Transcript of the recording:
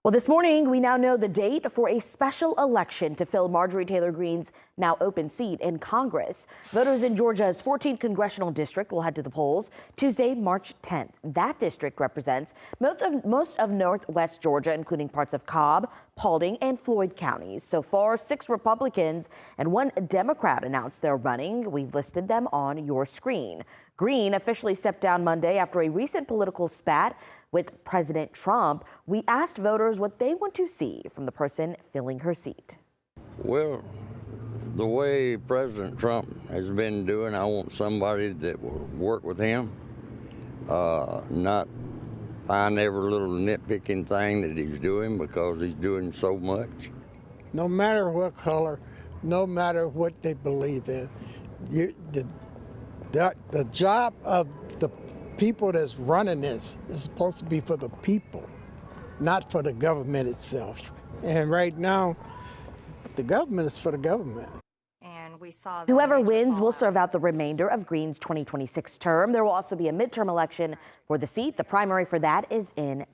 Well, this morning, we now know the date for a special election to fill Marjorie Taylor Greene's now open seat in Congress. Voters in Georgia's 14th congressional district will head to the polls Tuesday, March 10th. That district represents most of northwest Georgia, including parts of Cobb, Paulding, and Floyd counties. So far, 6 Republicans and 1 Democrat announced they're running. We've listed them on your screen. Greene officially stepped down Monday after a recent political spat with President Trump. We asked voters what they want to see from the person filling her seat. Well, the way President Trump has been doing, I want somebody that will work with him, not find every little nitpicking thing that he's doing because he's doing so much. No matter what color, no matter what they believe in, the job of the people that's running this is supposed to be for the people, not for the government itself. And right now, the government is for the government. And we saw whoever wins will serve out the remainder of Greene's 2026 term. There will also be a midterm election for the seat. The primary for that is in